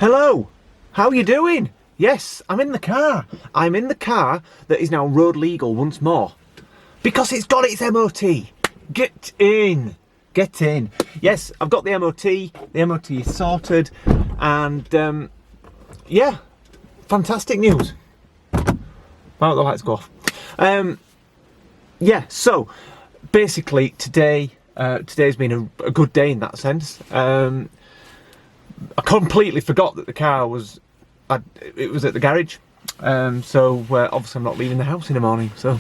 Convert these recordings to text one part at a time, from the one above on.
Hello, how are you doing? Yes, I'm in the car. I'm in the car that is now road legal once more. Because it's got its MOT. Get in. Get in. Yes, I've got the MOT. The MOT is sorted. And, yeah, fantastic news. Why don't the lights go off? Yeah, so, basically, today's been a good day in that sense. I completely forgot that the car was, it was at the garage. So obviously I'm not leaving the house in the morning. So,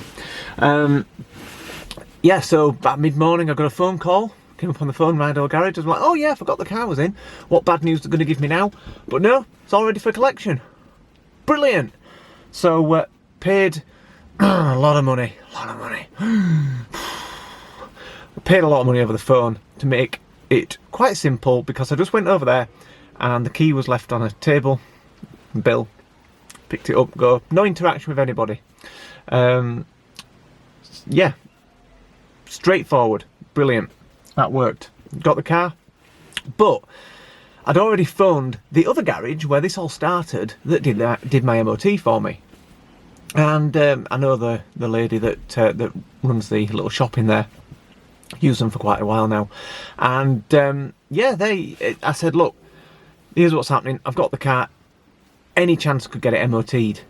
yeah, so about mid-morning I got a phone call. Came up on the phone, my door garage. I was like, oh yeah, I forgot the car was in. What bad news they're going to give me now? But no, it's all ready for collection. Brilliant. So, paid a lot of money. I paid a lot of money over the phone to make it quite simple, because I just went over there and the key was left on a table. Bill, picked it up, go. No interaction with anybody. Yeah, straightforward, brilliant. That worked. Got the car, but I'd already phoned the other garage where this all started that did my MOT for me. And I know the lady that runs the little shop in there. Used them for quite a while now, and yeah, I said, look, here's what's happening. I've got the car. Any chance I could get it MOT'd?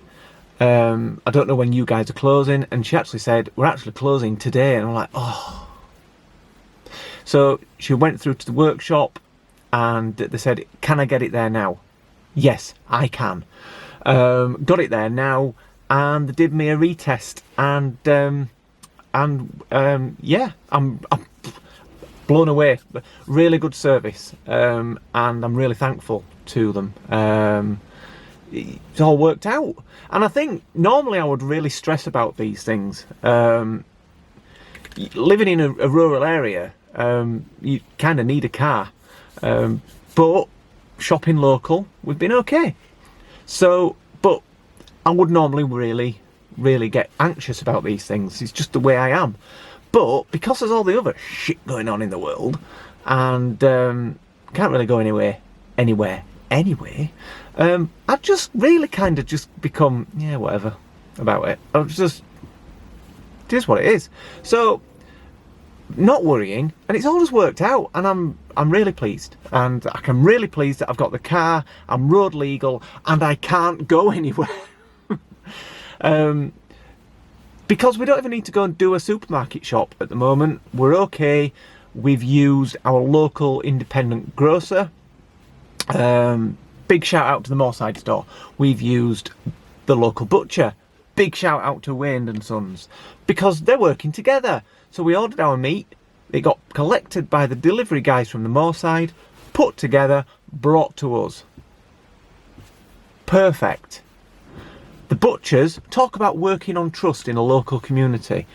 I don't know when you guys are closing. And she actually said, we're actually closing today. And I'm like, oh. So she went through to the workshop and they said, can I get it there now? Yes, I can. Got it there now, and they did me a retest, and yeah, I'm blown away. Really good service, and I'm really thankful to them. It's all worked out, and I think normally I would really stress about these things. Living in a rural area, you kind of need a car, but shopping local, we've been okay. So, but I would normally really get anxious about these things. It's just the way I am. But because there's all the other shit going on in the world, and can't really go anywhere anyway, I've just really kind of just become, yeah, whatever about it. I've just, it is what it is. So, not worrying, and it's all just worked out, and I'm really pleased, and I'm really pleased that I've got the car. I'm road legal, and I can't go anywhere. Because we don't even need to go and do a supermarket shop at the moment. We're okay. We've used our local independent grocer. Big shout out to the Moorside store. We've used the local butcher. Big shout out to Wayne & Sons, because they're working together. So we ordered our meat. It got collected by the delivery guys from the Moorside, put together, brought to us. Perfect. The butchers, talk about working on trust in a local community.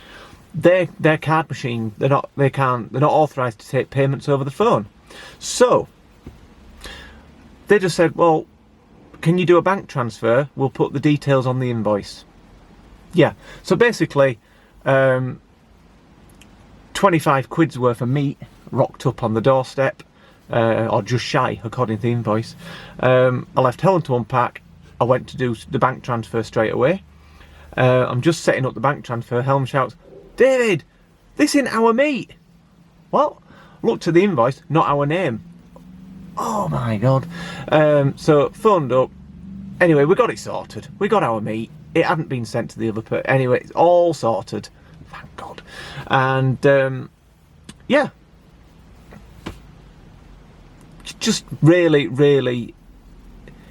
Their card machine, they're not authorised to take payments over the phone. So they just said, well, can you do a bank transfer? We'll put the details on the invoice. Yeah. So basically, 25 quid's worth of meat rocked up on the doorstep, or just shy, according to the invoice. I left Helen to unpack. I went to do the bank transfer straight away. I'm just setting up the bank transfer. Helen shouts, David, this ain't our meat. What? Look to the invoice, not our name. Oh my God. So phoned up. Anyway, we got it sorted. We got our meat. It hadn't been sent to the other person. Anyway, it's all sorted. Thank God. And yeah. Just really,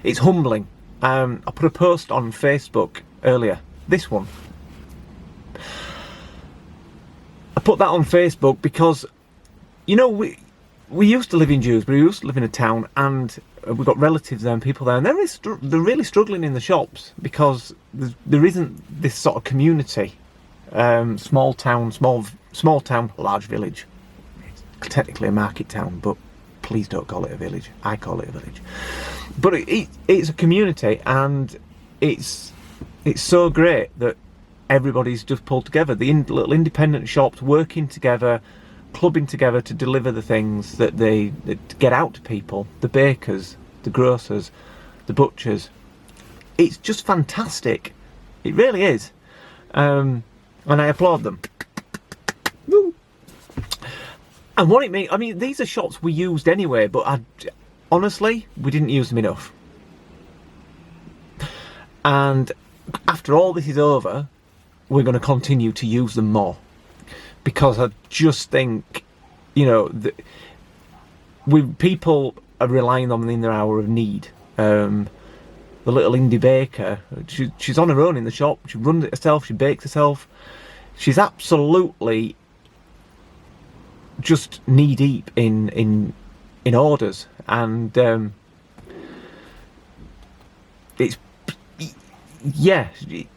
it's humbling. I put a post on Facebook earlier, this one. I put that on Facebook because, you know, we used to live in Dewsbury, we used to live in a town, and we've got relatives there and people there, and they're really struggling in the shops because there isn't this sort of community. Small town, large village. It's technically a market town, but please don't call it a village. I call it a village. But it's a community, and it's so great that everybody's just pulled together. The little independent shops working together, clubbing together to deliver the things that they get out to people. The bakers, the grocers, the butchers. It's just fantastic. It really is. And I applaud them. Woo. And what it means, I mean, these are shops we used anyway, but honestly, we didn't use them enough. And after all this is over, we're going to continue to use them more. Because I just think, you know, people are relying on them in their hour of need. The little indie baker, she's on her own in the shop. She runs it herself. She bakes herself. She's absolutely just knee deep in orders, and it's, yeah,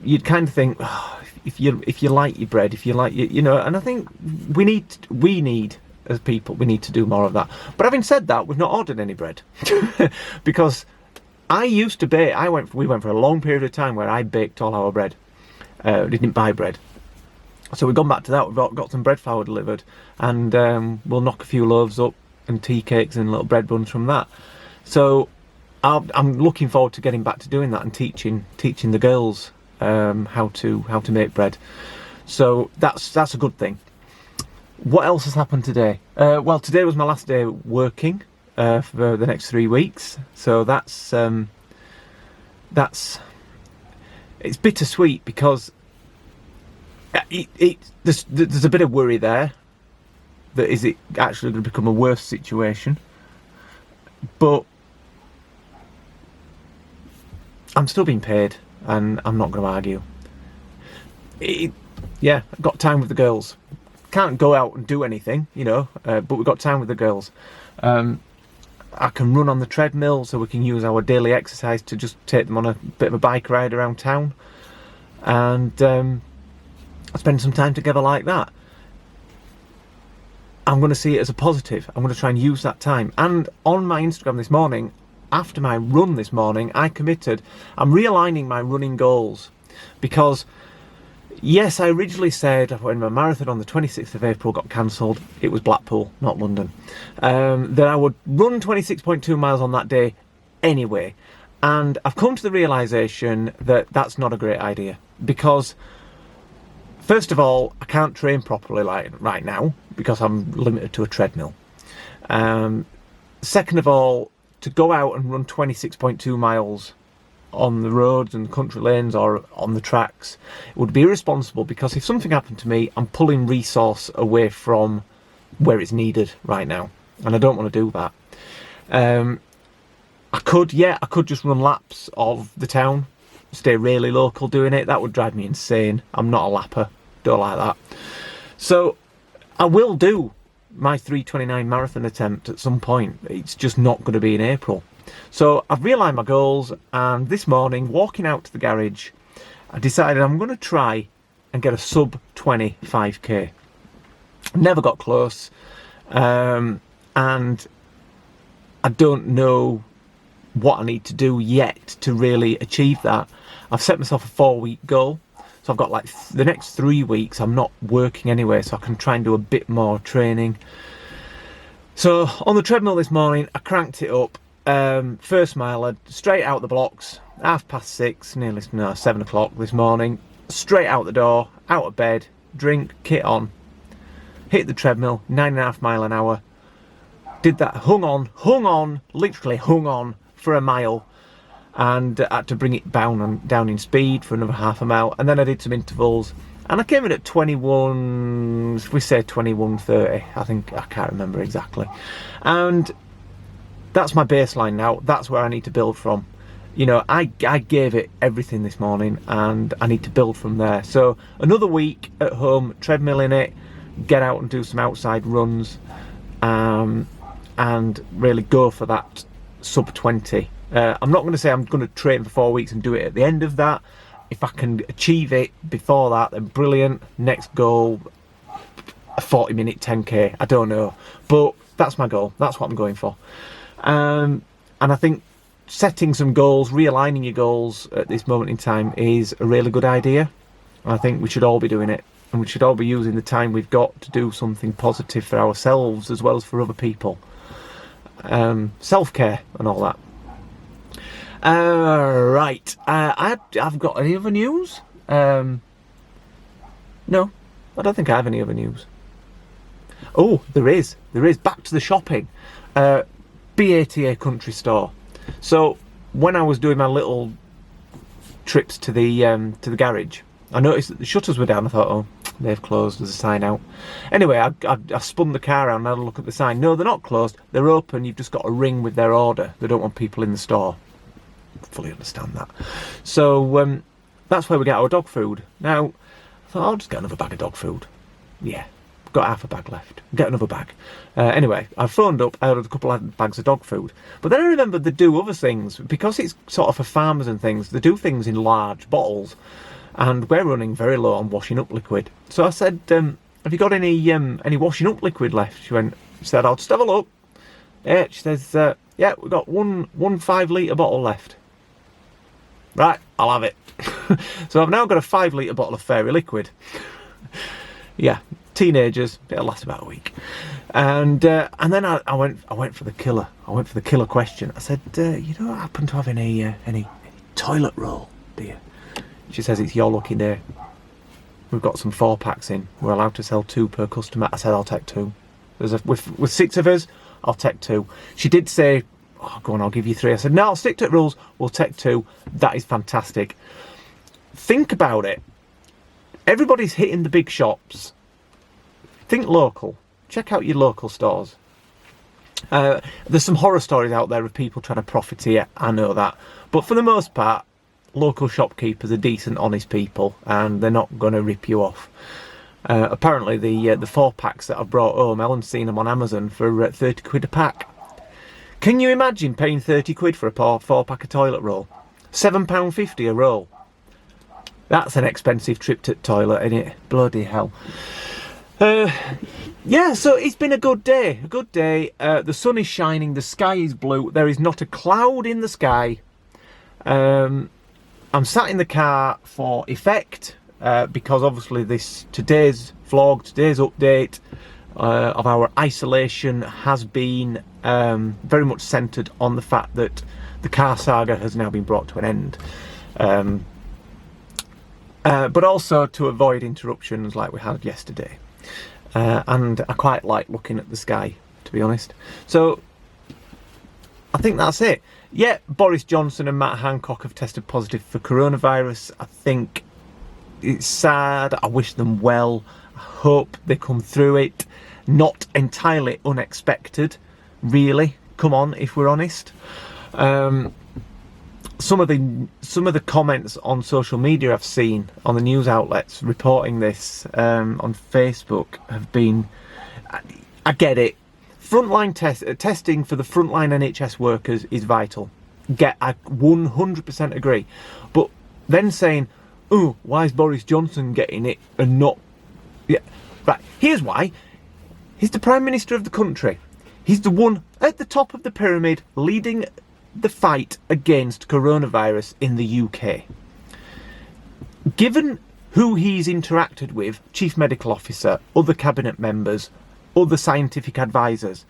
you'd kind of think, oh, if you like your bread, if you like you know, and I think we need as people, we need to do more of that. But having said that, we've not ordered any bread because I used to bake. We went for a long period of time where I baked all our bread. Didn't buy bread. So we've gone back to that. We've got some bread flour delivered, and we'll knock a few loaves up and tea cakes and little bread buns from that. So I'm looking forward to getting back to doing that and teaching the girls how to make bread. So that's a good thing. What else has happened today? Well, today was my last day working for the next 3 weeks. So that's it's bittersweet because there's a bit of worry there. That is it actually going to become a worse situation? But I'm still being paid, and I'm not going to argue. Yeah, I've got time with the girls. Can't go out and do anything, you know, but we've got time with the girls. I can run on the treadmill, so we can use our daily exercise to just take them on a bit of a bike ride around town, and spend some time together like that. I'm going to see it as a positive. I'm going to try and use that time. And on my Instagram this morning, after my run this morning, I'm realigning my running goals, because yes, I originally said when my marathon on the 26th of April got cancelled, it was Blackpool, not London, that I would run 26.2 miles on that day anyway. And I've come to the realisation that that's not a great idea, because first of all, I can't train properly right now because I'm limited to a treadmill. Second of all, to go out and run 26.2 miles on the roads and country lanes or on the tracks, it would be irresponsible, because if something happened to me, I'm pulling resource away from where it's needed right now, and I don't want to do that. I could just run laps of the town, stay really local doing it. That would drive me insane. I'm not a lapper, don't like that. So I will do my 3:29 marathon attempt at some point. It's just not going to be in April. So I've realigned my goals, and this morning, walking out to the garage, I decided I'm going to try and get a sub 20 5k. Never got close, and I don't know what I need to do yet to really achieve that. I've set myself a 4-week goal, so I've got like the next 3 weeks I'm not working anyway, so I can try and do a bit more training. So on the treadmill this morning, I cranked it up. First mile, straight out the blocks, 6:30, 7 o'clock this morning, straight out the door, out of bed, drink, kit on, hit the treadmill, 9.5 miles an hour, did that, hung on, literally hung on for a mile, and had to bring it down in speed for another half a mile, and then I did some intervals, and I came in at 21, if we say 21:30, I think, I can't remember exactly, and that's my baseline now. That's where I need to build from. You know, I gave it everything this morning, and I need to build from there. So another week at home, treadmill in it, get out and do some outside runs, and really go for that sub 20. I'm not going to say I'm going to train for 4 weeks and do it at the end of that. If I can achieve it before that, then brilliant. Next goal, a 40-minute 10k. I don't know, but that's my goal. That's what I'm going for. And I think setting some goals, realigning your goals at this moment in time is a really good idea. I think we should all be doing it, and we should all be using the time we've got to do something positive for ourselves as well as for other people. Self-care and all that. Right. I've got any other news? No, I don't think I have any other news. Oh, there is. Back to the shopping. BATA Country Store. So when I was doing my little trips to the garage, I noticed that the shutters were down. I thought, oh, they've closed. There's a sign out. Anyway, I spun the car around and had a look at the sign. No, they're not closed. They're open. You've just got to ring with their order. They don't want people in the store. Fully understand that. So that's where we get our dog food. Now, I thought I'll just get another bag of dog food. Yeah, got half a bag left. Get another bag. Anyway, I phoned up. I ordered a couple of bags of dog food. But then I remembered they do other things. Because it's sort of for farmers and things, they do things in large bottles. And we're running very low on washing up liquid. So I said, have you got any washing up liquid left? She said, I'll just have a look. Yeah, she says, yeah, we've got one 5 litre bottle left. Right, I'll have it. So I've now got a 5 litre bottle of fairy liquid. Yeah, teenagers, it'll last about a week. And then I went for the killer. I went for the killer question. I said, you don't happen to have any toilet roll, do you? She says, it's your lucky day. We've got some 4-packs in. We're allowed to sell 2 per customer. I said, I'll take 2. With 6 of us, I'll take 2. She did say, oh, go on, I'll give you 3. I said, no, I'll stick to the rules. We'll take 2. That is fantastic. Think about it. Everybody's hitting the big shops. Think local. Check out your local stores. There's some horror stories out there of people trying to profiteer. I know that. But for the most part, local shopkeepers are decent, honest people, and they're not going to rip you off. Apparently, the 4-packs that I've brought home, Ellen's seen them on Amazon for 30 quid a pack. Can you imagine paying 30 quid for a 4-pack of toilet roll? £7.50 a roll. That's an expensive trip to the toilet, isn't it? Bloody hell. Yeah, so it's been a good day. A good day. The sun is shining. The sky is blue. There is not a cloud in the sky. I'm sat in the car for effect because obviously today's vlog, today's update of our isolation has been very much centred on the fact that the car saga has now been brought to an end. But also to avoid interruptions like we had yesterday. And I quite like looking at the sky, to be honest. So I think that's it. Yeah, Boris Johnson and Matt Hancock have tested positive for coronavirus. I think it's sad. I wish them well. I hope they come through it. Not entirely unexpected, really. Come on, if we're honest. Some of the comments on social media I've seen on the news outlets reporting this on Facebook have been, I get it. Frontline testing for the frontline NHS workers is vital. I 100% agree. But then saying, oh, why is Boris Johnson getting it and not... Yeah, right, here's why. He's the Prime Minister of the country. He's the one at the top of the pyramid leading the fight against coronavirus in the UK. Given who he's interacted with, Chief Medical Officer, other cabinet members, other scientific advisors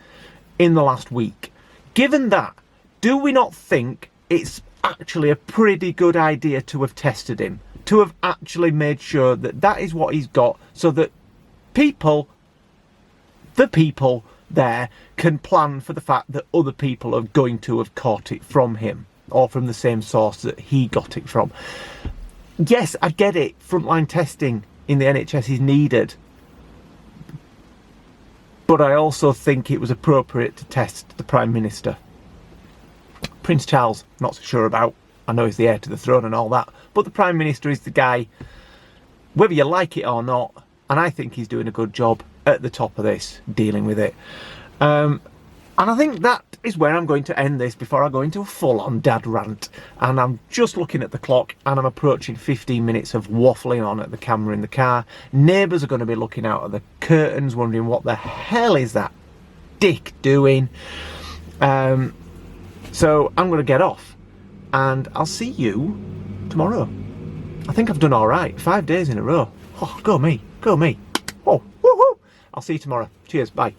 in the last week, given that, do we not think it's actually a pretty good idea to have tested him, to have actually made sure that that is what he's got, so that the people there can plan for the fact that other people are going to have caught it from him or from the same source that he got it from? Yes, I get it. Frontline testing in the NHS is needed. But I also think it was appropriate to test the Prime Minister. Prince Charles, not so sure about. I know he's the heir to the throne and all that. But the Prime Minister is the guy, whether you like it or not, and I think he's doing a good job at the top of this, dealing with it. And I think that is where I'm going to end this before I go into a full-on dad rant. And I'm just looking at the clock and I'm approaching 15 minutes of waffling on at the camera in the car. Neighbours are going to be looking out at the curtains wondering what the hell is that dick doing. So I'm going to get off and I'll see you tomorrow. I think I've done all right. 5 days in a row. Oh, go me. Go me. Oh, woohoo. I'll see you tomorrow. Cheers. Bye.